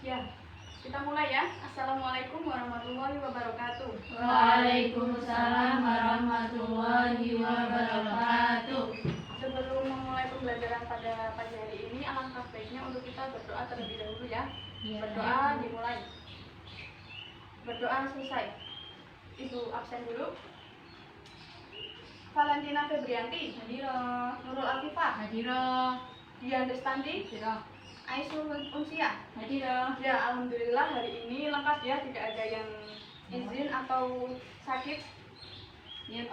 Ya, kita mulai ya. Assalamualaikum warahmatullahi wabarakatuh. Waalaikumsalam warahmatullahi wabarakatuh. Sebelum memulai pembelajaran pada pagi hari ini, alangkah baiknya untuk kita berdoa terlebih dahulu ya. Berdoa dimulai. Berdoa selesai. Ibu absen dulu. Valentina Febrianti, Hadiroh. Nurul Afifah, Hadiroh. Dian Destandi, Hadiroh. Aisyul Unsia. Hadiroh. Ya, alhamdulillah hari ini lengkap ya, tidak ada yang izin atau sakit. Ya,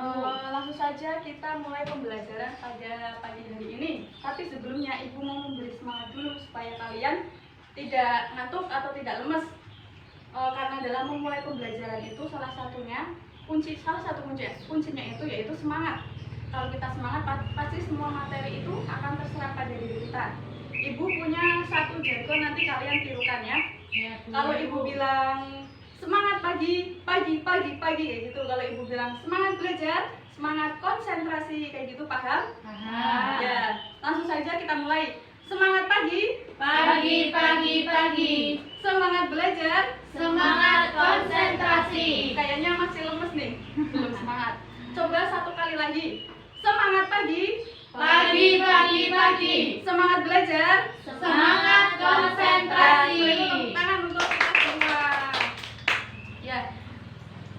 Langsung saja kita mulai pembelajaran pada pagi hari ini. Tapi sebelumnya Ibu mau memberi semangat dulu supaya kalian tidak ngantuk atau tidak lemes. Karena dalam memulai pembelajaran itu salah satu kuncinya itu yaitu semangat. Kalau kita semangat, pasti semua materi itu akan terserap pada diri kita. Ibu punya satu jargon, nanti kalian tirukan ya. Kalau Ibu bilang semangat pagi kayak gitu. Kalau Ibu bilang semangat belajar, semangat konsentrasi kayak gitu, paham? Ya, langsung saja kita mulai. Semangat pagi, Pagi. semangat belajar, Semangat konsentrasi. Kayaknya masih lemes nih, belum semangat. Coba satu kali lagi. Semangat pagi, Pagi. semangat belajar, Semangat konsentrasi. Tepuk tangan untuk kita semua. Ya,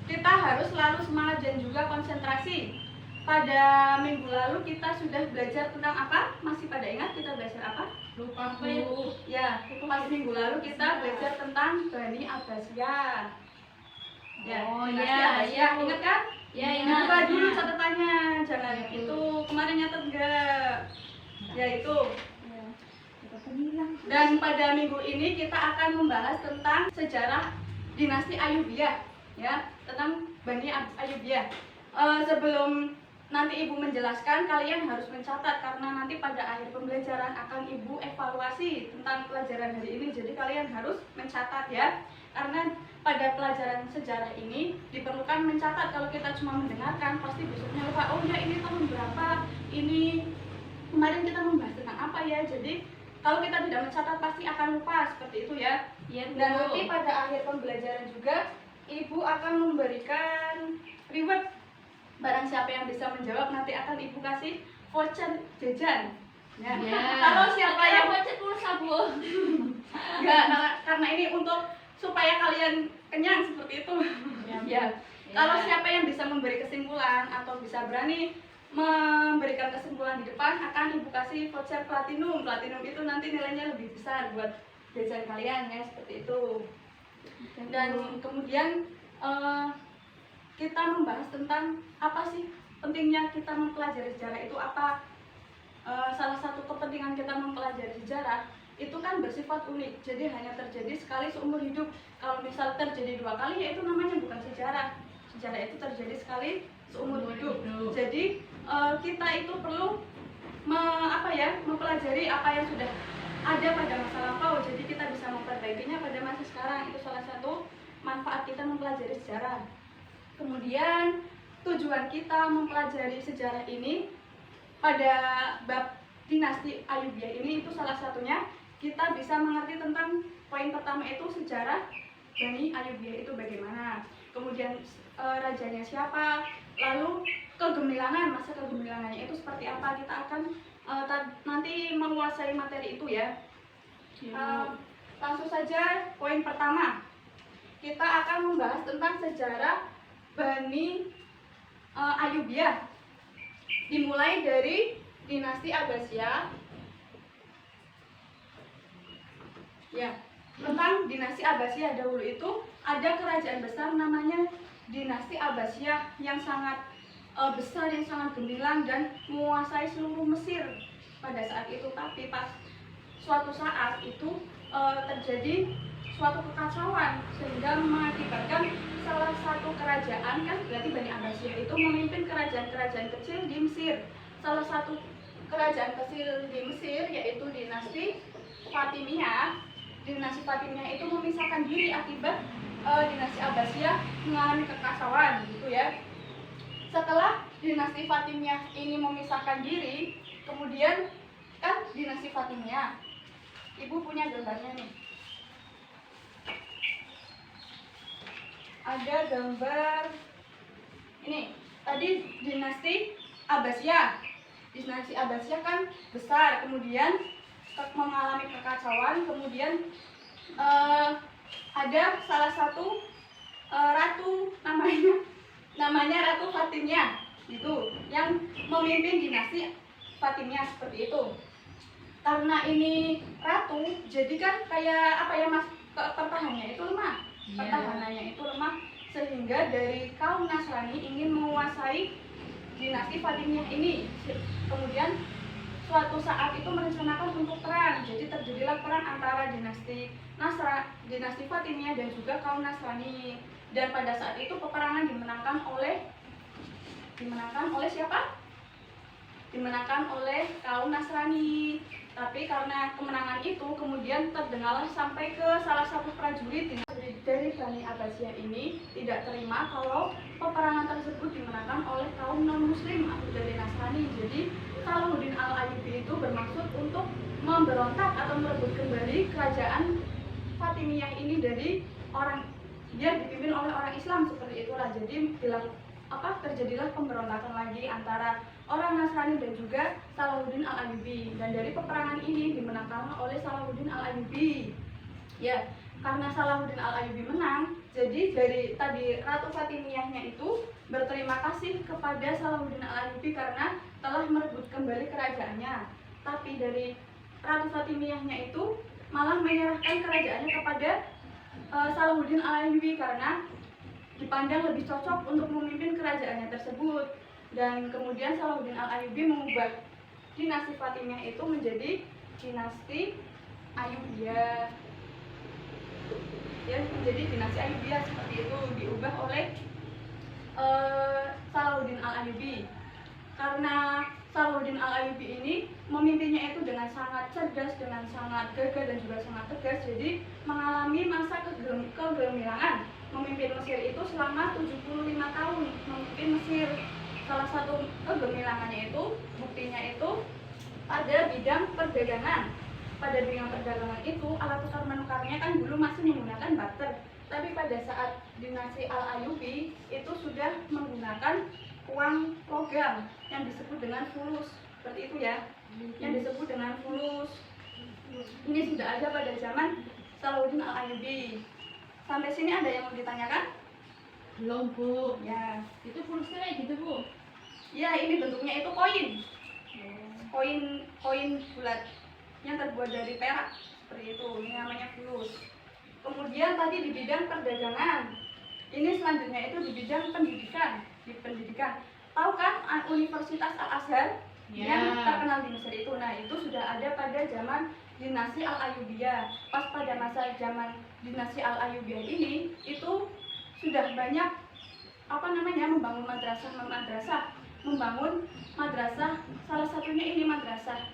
kita harus selalu semangat dan juga konsentrasi. Pada minggu lalu kita sudah belajar tentang apa? Masih pada ingat kita belajar apa? Lupa Bu. Ya, pas minggu lalu kita belajar tentang Bani Abbasiyah. Ya, Oh, dinasti ya, Abbasiyah. ya, Bu. Ingat kan? Ya, Buka ingat. dulu catatannya, jangan Ya, Bu. itu kemarin nyatet enggak? Ya itu. Dan pada minggu ini kita akan membahas tentang sejarah dinasti Ayyubiyah, ya, tentang Bani Ayyubiyah. Sebelum nanti Ibu menjelaskan, kalian harus mencatat karena nanti pada akhir pembelajaran akan Ibu evaluasi tentang pelajaran hari ini. Jadi kalian harus mencatat ya. Karena pada pelajaran sejarah ini diperlukan mencatat. Kalau kita cuma mendengarkan, pasti besoknya lupa. Oh ya, ini tahun berapa? Ini kemarin kita membahas tentang apa ya? Jadi kalau kita tidak mencatat pasti akan lupa, seperti itu ya. Ya, Bu. Dan nanti pada akhir pembelajaran juga Ibu akan memberikan reward. Barang siapa yang bisa menjawab nanti akan Ibu kasih voucher jajan. Ya. Kalau siapa yang voucher pulsa Bu. enggak, karena ini untuk supaya kalian kenyang seperti itu. Ya. Kalau siapa yang bisa memberi kesimpulan atau bisa berani memberikan kesimpulan di depan akan Ibu kasih voucher platinum. Platinum itu nanti nilainya lebih besar buat jajan kalian ya, seperti itu. Dan kemudian kita membahas tentang apa sih pentingnya kita mempelajari sejarah itu apa. Salah satu kepentingan kita mempelajari sejarah itu kan bersifat unik, jadi hanya terjadi sekali seumur hidup. Kalau misal terjadi 2 kali ya itu namanya bukan sejarah. Sejarah itu terjadi sekali seumur hidup. Jadi kita itu perlu mempelajari apa yang sudah ada pada masa lampau, jadi kita bisa memperbaikinya pada masa sekarang. Itu salah satu manfaat kita mempelajari sejarah. Kemudian tujuan kita mempelajari sejarah ini pada bab dinasti Ayyubiyah ini itu salah satunya kita bisa mengerti tentang poin pertama itu sejarah Bani Ayyubiyah itu bagaimana, kemudian rajanya siapa, lalu masa kegemilangannya itu seperti apa. Kita akan nanti menguasai materi itu ya. Langsung saja poin pertama, kita akan membahas tentang sejarah Bani Ayyubiyah, dimulai dari dinasti Abbasiyah. Ya, tentang dinasti Abbasiyah dahulu itu ada kerajaan besar namanya dinasti Abbasiyah yang sangat besar, yang sangat gemilang dan menguasai seluruh Mesir pada saat itu. Tapi pas suatu saat itu terjadi suatu kekacauan sehingga mengakibatkan salah satu kerajaan, kan berarti Bani Abbasiyah itu memimpin kerajaan-kerajaan kecil di Mesir. Salah satu kerajaan kecil di Mesir yaitu dinasti Fatimiyah. Dinasti Fatimiyah itu memisahkan diri akibat dinasti Abbasiyah mengalami kekacauan gitu ya. Setelah dinasti Fatimiyah ini memisahkan diri, kemudian kan dinasti Fatimiyah, Ibu punya gambarnya nih. ada gambar ini. Tadi dinasti Abbasiyah. Dinasti Abbasiyah kan besar, kemudian mengalami kekacauan, kemudian ada salah satu ratu namanya Ratu Fatimiyah itu yang memimpin dinasti Fatimiyah seperti itu. Karena ini ratu, jadi kan kayak apa ya Mas, pertahanannya itu lemah. Pertahanannya itu lemah sehingga dari kaum Nasrani ingin menguasai dinasti Fatimiyah ini. Kemudian suatu saat itu merencanakan untuk perang. Jadi terjadilah perang antara dinasti Fatimiyah dan juga kaum Nasrani. Dan pada saat itu peperangan dimenangkan oleh siapa? Dimenangkan oleh kaum Nasrani. Tapi karena kemenangan itu kemudian terdengarlah sampai ke salah satu prajurit dari Bani Abbasiyah ini tidak terima kalau peperangan tersebut dimenangkan oleh kaum non-muslim atau dari Nasrani. Jadi Salahuddin Al-Ayyubi itu bermaksud untuk memberontak atau merebut kembali kerajaan Fatimiyah ini dari dia dipimpin oleh orang Islam seperti itulah. Jadi terjadilah pemberontakan lagi antara orang Nasrani dan juga Salahuddin Al-Ayyubi. Dan dari peperangan ini dimenangkan oleh Salahuddin Al-Ayyubi. Ya, karena Salahuddin Al-Ayyubi menang, jadi dari tadi Ratu Fatimiyahnya itu berterima kasih kepada Salahuddin Al-Ayyubi karena telah merebut kembali kerajaannya. Tapi dari Ratu Fatimiyahnya itu malah menyerahkan kerajaannya kepada Salahuddin Al-Ayyubi karena dipandang lebih cocok untuk memimpin kerajaannya tersebut. Dan kemudian Salahuddin Al-Ayyubi mengubah dinasti Fatimiyah itu menjadi dinasti Ayyubiyah. Ya, menjadi dinasti Ayyubiyah seperti itu, diubah oleh Salahuddin Al-Ayyubi. Karena Salahuddin Al-Ayyubi ini memimpinnya itu dengan sangat cerdas, dengan sangat gagah dan juga sangat tegas. Jadi mengalami masa kegemilangan. Memimpin Mesir itu selama 75 tahun. Memimpin Mesir. Salah satu kegemilangannya itu, buktinya itu pada bidang perdagangan. Pada bidang perdagangan itu alat tukar menukarnya kan dulu masih menggunakan barter. Tapi pada saat dinasti Al-Ayyubi itu sudah menggunakan uang logam yang disebut dengan fulus, seperti itu ya, yang disebut dengan fulus. Ini sudah ada pada zaman Salahuddin Al-Ayyubi. Sampai sini ada yang mau ditanyakan? Belum, Bu. Ya, Itu fulusnya kayak gitu, Bu. ya ini bentuknya itu koin, koin bulat yang terbuat dari perak seperti itu. Ini namanya fulus. Kemudian tadi di bidang perdagangan. Ini selanjutnya itu di bidang pendidikan. Di pendidikan, tahu kan Universitas Al-Azhar yang terkenal di Mesir itu? Nah, itu sudah ada pada zaman dinasti Al-Ayyubiyah. Pas pada masa zaman dinasti Al-Ayyubiyah ini itu sudah banyak membangun madrasah. Salah satunya ini madrasah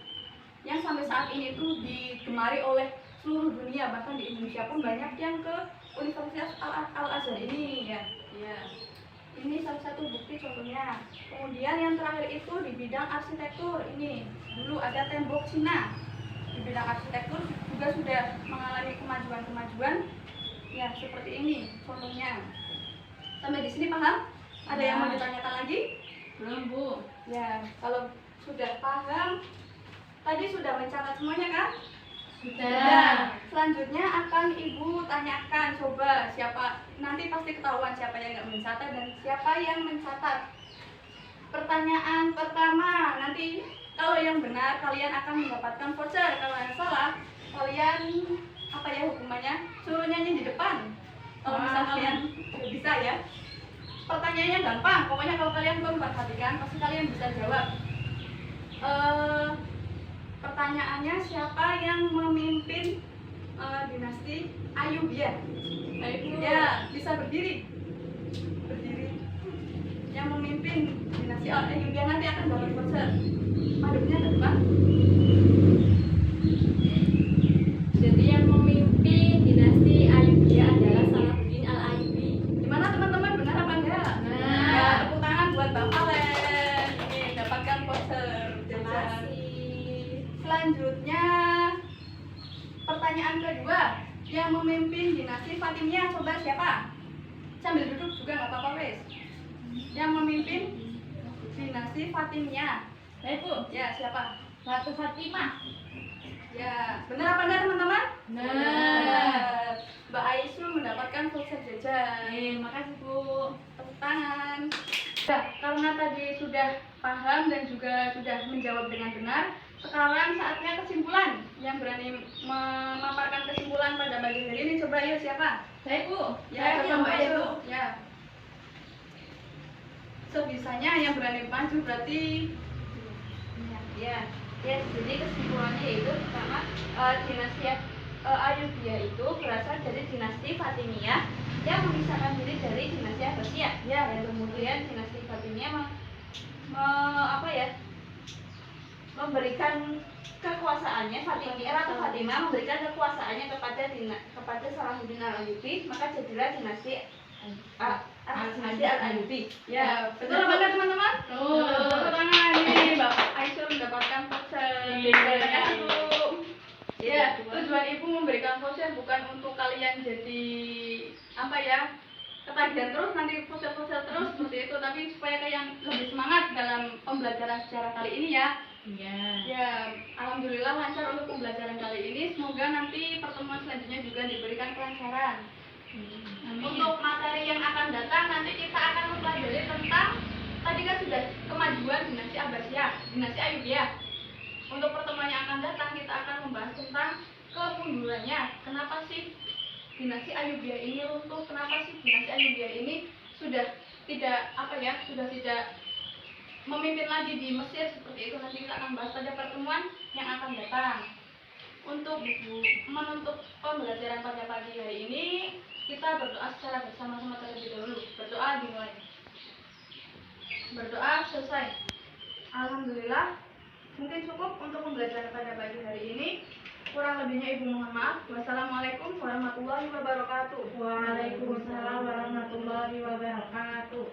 yang sampai saat ini itu digemari oleh seluruh dunia, bahkan di Indonesia pun banyak yang ke Universitas Al-Azhar ini ya. Ini salah satu bukti contohnya. Kemudian yang terakhir itu di bidang arsitektur. Ini dulu ada tembok Cina. Di bidang arsitektur juga sudah mengalami kemajuan ya seperti ini contohnya. Sampai di sini paham? Ada yang mau ditanyakan lagi? Belum, Bu. Ya, kalau sudah paham, tadi sudah mencatat semuanya kan? Sudah. Selanjutnya akan Ibu tanyakan, coba siapa, nanti pasti ketahuan siapa yang nggak mencatat dan siapa yang mencatat. Pertanyaan pertama, nanti kalau yang benar kalian akan mendapatkan voucher. Kalau yang salah, kalian hukumannya? Suruh nyanyi di depan. Kalau misal kalian bisa ya. Pertanyaannya gampang, pokoknya kalau kalian memperhatikan pasti kalian bisa jawab. Pertanyaannya, siapa yang memimpin dinasti Ayyubiyah? Ya, bisa berdiri. Yang memimpin dinasti Ayyubiyah nanti akan dapat voucher. Madepnya ke depan. Jadi yang memimpin dinasti Ayyubiyah adalah Salahuddin Al-Ayyubi. Gimana teman-teman, benar apa enggak? Benar. Ya, tepuk tangan buat Bapak Len. Ini dapatkan voucher. Terima kasih. Selanjutnya, pertanyaan kedua, yang memimpin dinasti Fatimiyah coba siapa? sambil duduk juga nggak apa-apa wes. Yang memimpin dinasti Fatimiyah. Saya Bu. Ya, siapa? Ratu Fatimah. Ya, benar apa enggak teman-teman? Benar. Mbak Aisyul mendapatkan voucher jajan. Makasih Bu. Tepuk tangan. Ya, karena tadi sudah paham dan juga sudah menjawab dengan benar, sekarang saatnya kesimpulan. Yang berani memaparkan kesimpulan pada pagi hari ini, coba yuk siapa? Saya Bu. Ya, coba Mbak Aisyul. Aisyul. Ya. Sebisanya yang berani maju berarti Ya, jadi kesimpulannya yaitu pertama dinasti Ayyubiyah itu berasal dari dinasti Fatimiyah yang memisahkan diri dari dinasti Abbasiyah. Ya, dan kemudian dinasti Fatimiyah memberikan kekuasaannya Ratu Fatimah memberikan kekuasaannya kepada Salahuddin Al-Ayyubi, maka jadilah dinasti Al-Ayyubi. ya, betul apa enggak teman-teman? Tepuk tangan nih, Mbak Aisyul mendapatkan voucher. Terima kasih Bu. Ya, tujuan Ibu memberikan voucher bukan untuk kalian jadi apa ya, ketagihan terus nanti voucher terus seperti itu, tapi supaya kalian lebih semangat dalam pembelajaran sejarah kali ini ya. Iya. Ya, alhamdulillah lancar untuk pembelajaran kali ini. Semoga nanti pertemuan selanjutnya juga diberikan kelancaran. Untuk materi yang akan datang nanti kita akan mempelajari tentang tadi kan sudah kemajuan dinasti Abbasiyah, dinasti Ayyubiyah. Untuk pertemuan yang akan datang kita akan membahas tentang kemundurannya. Kenapa sih dinasti Ayyubiyah ini runtuh? Kenapa sih dinasti Ayyubiyah ini sudah tidak memimpin lagi di Mesir seperti itu? Nanti kita akan bahas pada pertemuan yang akan datang. Untuk menutup pembelajaran pada pagi hari ini, kita berdoa secara bersama-sama terlebih dahulu. Berdoa dimulai. Berdoa selesai. Alhamdulillah, mungkin cukup untuk pembelajaran pada pagi hari ini. Kurang lebihnya Ibu mohon maaf. Wassalamualaikum warahmatullahi wabarakatuh. Waalaikumsalam warahmatullahi wabarakatuh.